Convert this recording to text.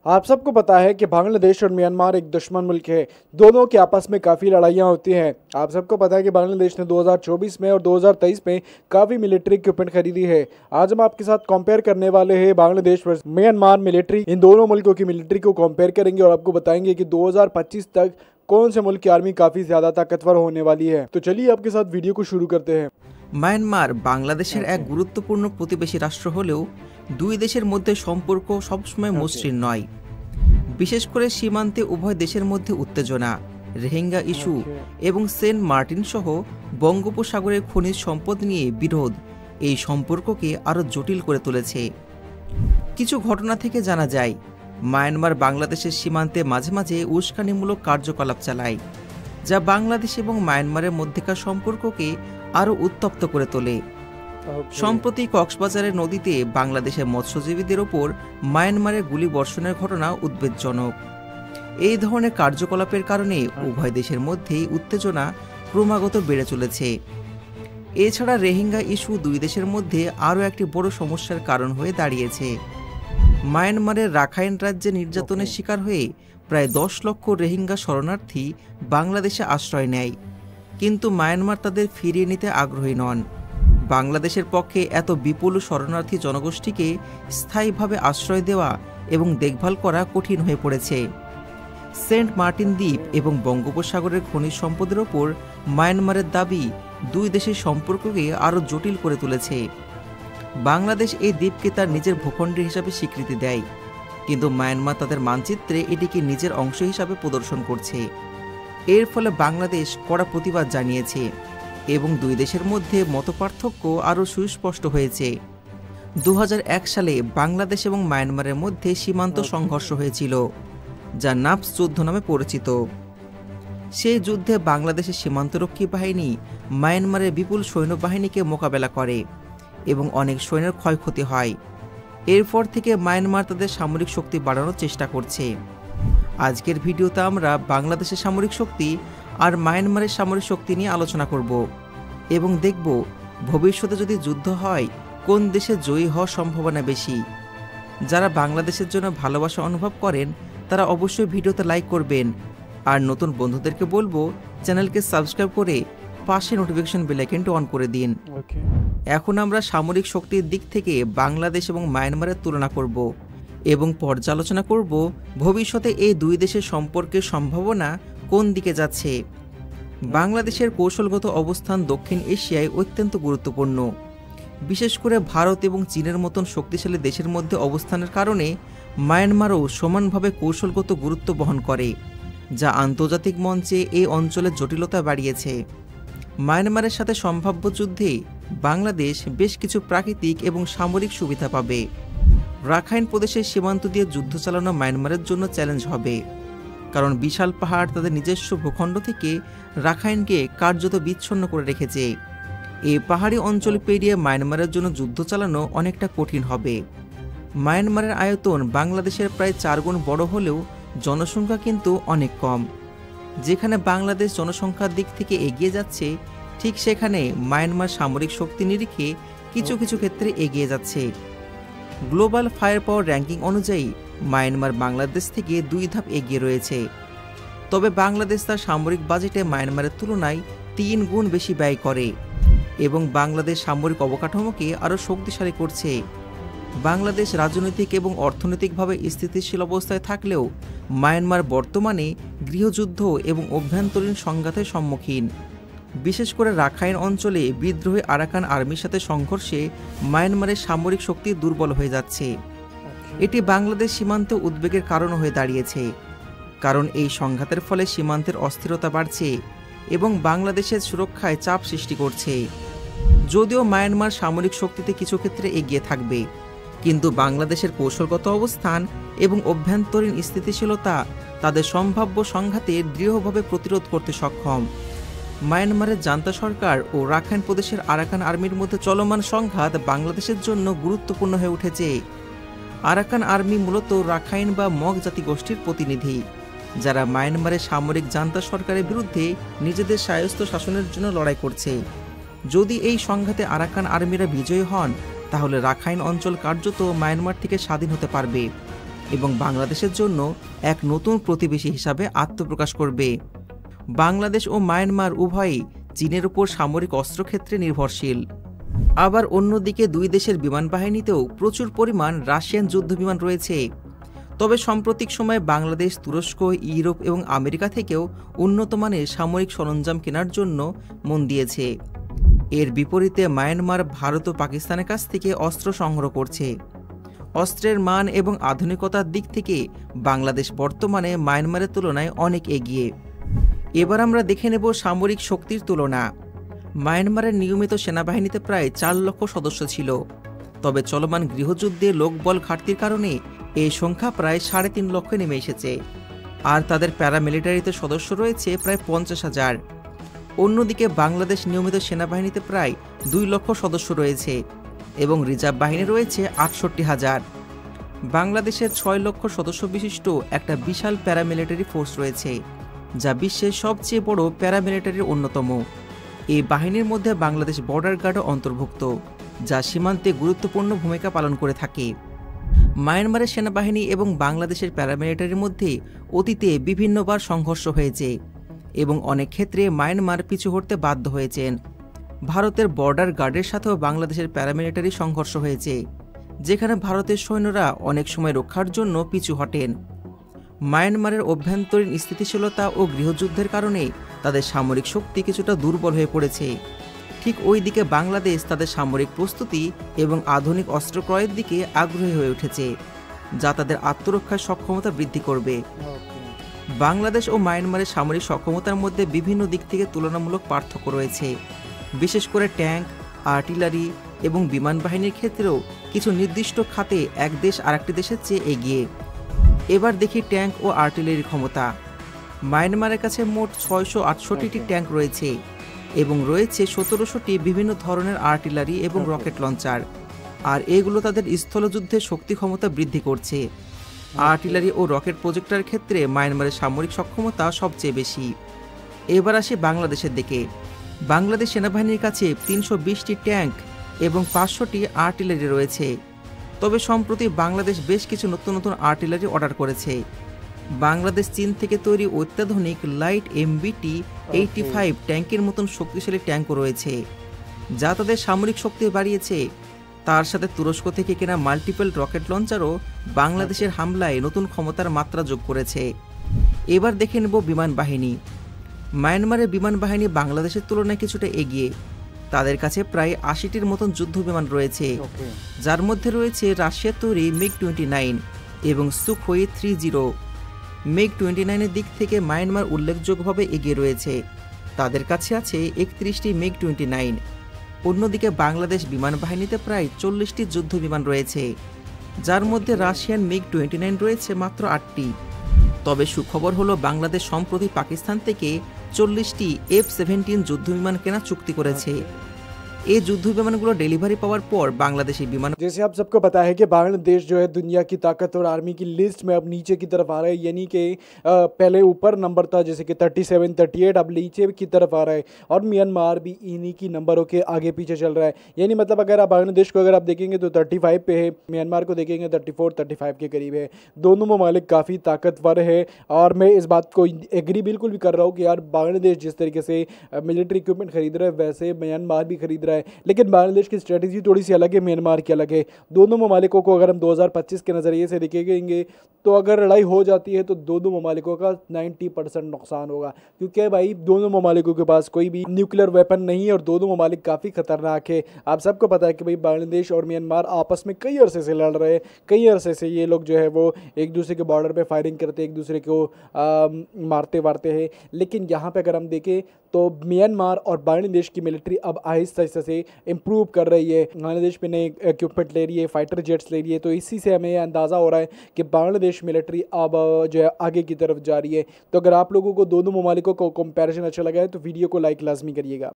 आप सबको पता है कि बांग्लादेश और म्यांमार एक दुश्मन मुल्क है। दोनों के आपस में काफ़ी लड़ाइयाँ होती हैं। आप सबको पता है कि बांग्लादेश ने 2024 में और 2023 में काफ़ी मिलिट्री इक्विपमेंट खरीदी है। आज हम आपके साथ कंपेयर करने वाले हैं बांग्लादेश वर्सेस म्यांमार मिलिट्री। इन दोनों मुल्कों की मिलिट्री को कंपेयर करेंगे और आपको बताएंगे कि 2025 तक कौन से मुल्क की आर्मी काफ़ी ज़्यादा ताकतवर होने वाली है। तो चलिए आपके साथ वीडियो को शुरू करते हैं। म्यांमार बांग्लादेশের এক গুরুত্বপূর্ণ প্রতিবেশী রাষ্ট্র হলেও দুই দেশের মধ্যে সম্পর্ক সবসময় মসৃণ নয়। বিশেষ করে সীমান্তে উভয় দেশের মধ্যে উত্তেজনা, রোহিঙ্গা ইস্যু এবং সেন্ট মার্টিন সহ বঙ্গোপসাগরের খনিজ সম্পদ নিয়ে বিরোধ এই সম্পর্ককে আরও জটিল করে তুলেছে। কিছু ঘটনা থেকে জানা যায় মায়ানমার বাংলাদেশের সীমান্তে মাঝে মাঝে উস্কানিমূলক কার্যকলাপ চালায়, যা বাংলাদেশ এবং মায়ানমারের মধ্যেকার সম্পর্ককে আরও উত্তপ্ত করে তোলে। সম্প্রতি কক্সবাজারের নদীতে বাংলাদেশের মৎস্যজীবীদের ওপর মায়ানমারের গুলিবর্ষণের ঘটনা উদ্বেগজনক। এই ধরনের কার্যকলাপের কারণে উভয় দেশের মধ্যেই উত্তেজনা ক্রমাগত বেড়ে চলেছে। এছাড়া রোহিঙ্গা ইস্যু দুই দেশের মধ্যে আরও একটি বড় সমস্যার কারণ হয়ে দাঁড়িয়েছে। মায়ানমারের রাখাইন রাজ্যে নির্যাতনের শিকার হয়ে প্রায় 10 লক্ষ রোহিঙ্গা শরণার্থী বাংলাদেশে আশ্রয় নেয়, কিন্তু মায়ানমার তাদের ফিরিয়ে নিতে আগ্রহী নন। বাংলাদেশের পক্ষে এত বিপুল শরণার্থী জনগোষ্ঠীকে স্থায়ীভাবে আশ্রয় দেওয়া এবং দেখভাল করা কঠিন হয়ে পড়েছে। সেন্ট মার্টিন দ্বীপ এবং বঙ্গোপসাগরের খনিজ সম্পদের ওপর মায়ানমারের দাবি দুই দেশের সম্পর্ককে আরও জটিল করে তুলেছে। বাংলাদেশ এই দ্বীপকে তার নিজের ভূখণ্ড হিসাবে স্বীকৃতি দেয়, কিন্তু মায়ানমার তাদের মানচিত্রে এটিকে নিজের অংশ হিসাবে প্রদর্শন করছে। এর ফলে বাংলাদেশ কড়া প্রতিবাদ জানিয়েছে এবং দুই দেশের মধ্যে মতপার্থক্য আরও সুস্পষ্ট হয়েছে। 2001 সালে বাংলাদেশ এবং মায়ানমারের মধ্যে সীমান্ত সংঘর্ষ হয়েছিল, যা নাপস যুদ্ধ নামে পরিচিত। সেই যুদ্ধে বাংলাদেশের সীমান্তরক্ষী বাহিনী মায়ানমারের বিপুল সৈন্যবাহিনীকে মোকাবেলা করে এবং অনেক সৈন্যের ক্ষয়ক্ষতি হয়। এরপর থেকে মায়ানমার তাদের সামরিক শক্তি বাড়ানোর চেষ্টা করছে। আজকের ভিডিওতে আমরা বাংলাদেশের সামরিক শক্তি আর মায়ানমারের সামরিক শক্তি নিয়ে আলোচনা করব এবং দেখব ভবিষ্যতে যদি যুদ্ধ হয় কোন দেশে জয়ী হওয়ার সম্ভাবনা বেশি। যারা বাংলাদেশের জন্য ভালোবাসা অনুভব করেন তারা অবশ্যই ভিডিওতে লাইক করবেন, আর নতুন বন্ধুদেরকে বলবো চ্যানেলকে সাবস্ক্রাইব করে পাশে নোটিফিকেশন বেল আইকনটি অন করে দিন। এখন আমরা সামরিক শক্তির দিক থেকে বাংলাদেশ এবং মায়ানমারের তুলনা করব এবং পর্যালোচনা করব ভবিষ্যতে এই দুই দেশের সম্পর্কের সম্ভাবনা কোন দিকে যাচ্ছে। বাংলাদেশের কৌশলগত অবস্থান দক্ষিণ এশিয়ায় অত্যন্ত গুরুত্বপূর্ণ। বিশেষ করে ভারত এবং চীনের মতন শক্তিশালী দেশের মধ্যে অবস্থানের কারণে মায়ানমারও সমানভাবে কৌশলগত গুরুত্ব বহন করে, যা আন্তর্জাতিক মঞ্চে এই অঞ্চলের জটিলতা বাড়িয়েছে। মায়ানমারের সাথে সম্ভাব্য যুদ্ধে বাংলাদেশ বেশ কিছু প্রাকৃতিক এবং সামরিক সুবিধা পাবে। রাখাইন প্রদেশের সীমান্ত দিয়ে যুদ্ধ চালানো মায়ানমারের জন্য চ্যালেঞ্জ হবে, কারণ বিশাল পাহাড় তাদের নিজস্ব ভূখণ্ড থেকে রাখাইনকে কার্যত বিচ্ছিন্ন করে রেখেছে। এই পাহাড়ি অঞ্চল পেরিয়ে মায়ানমারের জন্য যুদ্ধ চালানো অনেকটা কঠিন হবে। মায়ানমারের আয়তন বাংলাদেশের প্রায় 4 গুণ বড় হলেও জনসংখ্যা কিন্তু অনেক কম। যেখানে বাংলাদেশ জনসংখ্যার দিক থেকে এগিয়ে যাচ্ছে, ঠিক সেখানে মায়ানমার সামরিক শক্তি নিরিখে কিছু কিছু ক্ষেত্রে এগিয়ে যাচ্ছে। গ্লোবাল ফায়ার পাওয়ার র্যাঙ্কিং অনুযায়ী মায়ানমার বাংলাদেশ থেকে 2 ধাপ এগিয়ে রয়েছে। তবে বাংলাদেশ তার সামরিক বাজেটে মায়ানমারের তুলনায় 3 গুণ বেশি ব্যয় করে এবং বাংলাদেশ সামরিক অবকাঠামোকে আরও শক্তিশালী করছে। বাংলাদেশ রাজনৈতিক এবং অর্থনৈতিকভাবে স্থিতিশীল অবস্থায় থাকলেও মায়ানমার বর্তমানে গৃহযুদ্ধ এবং অভ্যন্তরীণ সংঘাতের সম্মুখীন। বিশেষ করে রাখাইন অঞ্চলে বিদ্রোহী আরাকান আর্মির সাথে সংঘর্ষে মায়ানমারের সামরিক শক্তি দুর্বল হয়ে যাচ্ছে। এটি বাংলাদেশ সীমান্তে উদ্বেগের কারণ হয়ে দাঁড়িয়েছে, কারণ এই সংঘাতের ফলে সীমান্তের অস্থিরতা বাড়ছে এবং বাংলাদেশের সুরক্ষায় চাপ সৃষ্টি করছে। যদিও মায়ানমার সামরিক শক্তিতে কিছু ক্ষেত্রে এগিয়ে থাকবে, কিন্তু বাংলাদেশের কৌশলগত অবস্থান এবং অভ্যন্তরীণ স্থিতিশীলতা তাদের সম্ভাব্য সংঘাতে দৃঢ়ভাবে প্রতিরোধ করতে সক্ষম। মায়ানমারের জান্তা সরকার ও রাখাইন প্রদেশের আরাকান আর্মির মধ্যে চলমান সংঘাত বাংলাদেশের জন্য গুরুত্বপূর্ণ হয়ে উঠেছে। আরাকান আর্মি মূলত রাখাইন বা মগ জাতিগোষ্ঠীর প্রতিনিধি, যারা মায়ানমারের সামরিক জান্তা সরকারের বিরুদ্ধে নিজেদের স্বায়ত্ত শাসনের জন্য লড়াই করছে। যদি এই সংঘাতে আরাকান আর্মিরা বিজয়ী হন, তাহলে রাখাইন অঞ্চল কার্যত মায়ানমার থেকে স্বাধীন হতে পারবে এবং বাংলাদেশের জন্য এক নতুন প্রতিবেশী হিসাবে আত্মপ্রকাশ করবে। বাংলাদেশ ও মায়ানমার উভয়ই চীনের উপর সামরিক অস্ত্রক্ষেত্রে নির্ভরশীল। আবার অন্যদিকে দুই দেশের বিমান বাহিনীতেও প্রচুর পরিমাণ রাশিয়ান যুদ্ধবিমান রয়েছে। তবে সাম্প্রতিক সময়ে বাংলাদেশ তুরস্ক, ইউরোপ এবং আমেরিকা থেকেও উন্নত মানের সামরিক সরঞ্জাম কেনার জন্য মন দিয়েছে। এর বিপরীতে মায়ানমার ভারত ও পাকিস্তানের কাছ থেকে অস্ত্র সংগ্রহ করছে। অস্ত্রের মান এবং আধুনিকতার দিক থেকে বাংলাদেশ বর্তমানে মায়ানমারের তুলনায় অনেক এগিয়ে। এবার আমরা দেখে নেব সামরিক শক্তির তুলনা। মায়ানমারের নিয়মিত সেনাবাহিনীতে প্রায় 4 লক্ষ সদস্য ছিল, তবে চলমান গৃহযুদ্ধে লোকবল ঘাটতির কারণে এই সংখ্যা প্রায় 3.5 লক্ষে নেমে এসেছে। আর তাদের প্যারামিলিটারিতে সদস্য রয়েছে প্রায় 50,000। অন্যদিকে বাংলাদেশ নিয়মিত সেনাবাহিনীতে প্রায় 2 লক্ষ সদস্য রয়েছে এবং রিজার্ভ বাহিনী রয়েছে 68,000। বাংলাদেশের 6 লক্ষ সদস্য বিশিষ্ট একটা বিশাল প্যারামিলিটারি ফোর্স রয়েছে, যা বিশ্বের সবচেয়ে বড় প্যারামিলিটারির অন্যতম। এই বাহিনীর মধ্যে বাংলাদেশ বর্ডার গার্ডও অন্তর্ভুক্ত, যা সীমান্তে গুরুত্বপূর্ণ ভূমিকা পালন করে থাকে। মায়ানমারের সেনাবাহিনী এবং বাংলাদেশের প্যারামিলিটারির মধ্যে অতীতে বিভিন্নবার সংঘর্ষ হয়েছে এবং অনেক ক্ষেত্রে মায়ানমার পিছু হটতে বাধ্য হয়েছেন। ভারতের বর্ডার গার্ডের সাথেও বাংলাদেশের প্যারামিলিটারি সংঘর্ষ হয়েছে, যেখানে ভারতের সৈন্যরা অনেক সময় রক্ষার জন্য পিছু হটেন। মায়ানমারের অভ্যন্তরীণ স্থিতিশীলতা ও গৃহযুদ্ধের কারণে তাদের সামরিক শক্তি কিছুটা দুর্বল হয়ে পড়েছে। ঠিক ওই দিকে বাংলাদেশ তাদের সামরিক প্রস্তুতি এবং আধুনিক অস্ত্র ক্রয়ের দিকে আগ্রহী হয়ে উঠেছে, যা তাদের আত্মরক্ষার সক্ষমতা বৃদ্ধি করবে। বাংলাদেশ ও মায়ানমারের সামরিক সক্ষমতার মধ্যে বিভিন্ন দিক থেকে তুলনামূলক পার্থক্য রয়েছে। বিশেষ করে ট্যাঙ্ক, আর্টিলারি এবং বিমান বাহিনীর ক্ষেত্রেও কিছু নির্দিষ্ট খাতে এক দেশ আরেকটি দেশের চেয়ে এগিয়ে। এবার দেখি ট্যাঙ্ক ও আর্টিলারির ক্ষমতা। মায়ানমারের কাছে মোট 668টি ট্যাঙ্ক রয়েছে এবং রয়েছে 1700টি বিভিন্ন ধরনের আর্টিলারি এবং রকেট লঞ্চার, আর এগুলো তাদের স্থলযুদ্ধের শক্তি ক্ষমতা বৃদ্ধি করছে। আর্টিলারি ও রকেট প্রজেক্টের ক্ষেত্রে মায়ানমারের সামরিক সক্ষমতা সবচেয়ে বেশি। এবার আসি বাংলাদেশের দিকে। বাংলাদেশ সেনাবাহিনীর কাছে 320টি ট্যাঙ্ক এবং 500টি আর্টিলারি রয়েছে। তবে সম্প্রতি বাংলাদেশ বেশ কিছু নতুন নতুন আর্টিলারি অর্ডার করেছে। বাংলাদেশ চীন থেকে তৈরি অত্যাধুনিক লাইট MBT-85 ট্যাঙ্কের মতন শক্তিশালী ট্যাঙ্কও রয়েছে, যা তাদের সামরিক শক্তি বাড়িয়েছে। তার সাথে তুরস্ক থেকে কেনা মাল্টিপল রকেট লঞ্চারও বাংলাদেশের হামলায় নতুন ক্ষমতার মাত্রা যোগ করেছে। এবার দেখে নেব বিমান বাহিনী। মায়ানমারের বিমান বাহিনী বাংলাদেশের তুলনায় কিছুটা এগিয়ে। তাদের কাছে প্রায় 80টির মতন যুদ্ধ বিমান রয়েছে, যার মধ্যে রয়েছে রাশিয়ার তৈরি MiG-29 এবং সুখোই 30। MiG-29-এর দিক থেকে মায়ানমার উল্লেখযোগ্যভাবে এগিয়ে রয়েছে। তাদের কাছে আছে 31টি MiG-29। অন্যদিকে বাংলাদেশ বিমান বাহিনীতে প্রায় 40টি যুদ্ধ বিমান রয়েছে, যার মধ্যে রাশিয়ান MiG-29 রয়েছে মাত্র 8টি। তবে সুখবর হলো বাংলাদেশ সম্প্রতি পাকিস্তান থেকে 40টি F-17 যুদ্ধবিমান কেনার চুক্তি করেছে। ये युद्ध विमानগুলো डेलीवरी पावर पर बांग्लादेशी विमान। जैसे आप सबको पता है कि बांग्लादेश जो है दुनिया की ताकतवर आर्मी की लिस्ट में अब नीचे की तरफ आ रहा है, यानी कि पहले ऊपर नंबर था जैसे कि 37, 38, अब नीचे की तरफ आ रहा है और म्यांमार भी इन्हीं की नंबरों के आगे पीछे चल रहा है। यानी मतलब अगर आप बांग्लादेश को अगर आप देखेंगे तो 35 पे है, म्यांमार को देखेंगे 34, 35 के करीब है। दोनों ममालिक काफ़ी ताकतवर है और मैं इस बात को एग्री बिल्कुल भी कर रहा हूँ कि यार बांग्लादेश जिस तरीके से मिलिट्री इक्विपमेंट खरीद रहा है वैसे म्यांमार भी खरीद रहा है, लेकिन बांग्लादेश की स्ट्रेटजी थोड़ी सी अलग है, म्यांमार की अलग है। दोनों ममालिकों को अगर हम 2025 के नज़रिए से देखेंगे तो अगर लड़ाई हो जाती है तो दोनों ममालिकों का 90% नुकसान होगा, क्योंकि भाई दोनों ममालिकों के पास कोई भी न्यूक्लियर वेपन नहीं है और दोनों ममालिक काफ़ी ख़तरनाक है। आप सबको पता है कि भाई बांग्लादेश और म्यांमार आपस में कई अरसे से लड़ रहे हैं, कई अरसे से ये लोग जो है वो एक दूसरे के बॉर्डर पर फायरिंग करते, एक दूसरे को मारते वारते हैं। लेकिन यहाँ पर अगर हम देखें तो म्यांमार और बांग्लादेश की मिलिट्री अब आहिस्ता आहिस्ता से इम्प्रूव कर रही है। बांग्लादेश में नए इक्विपमेंट ले रही है, फाइटर जेट्स ले रही है, तो इसी से हमें अंदाज़ा हो रहा है कि बांग्लादेश मिलिट्री अब जो है आगे की तरफ जा रही है। तो अगर आप लोगों को दोनों ममालिकों को कंपैरिजन अच्छा लगा है तो वीडियो को लाइक लाजमी करिएगा।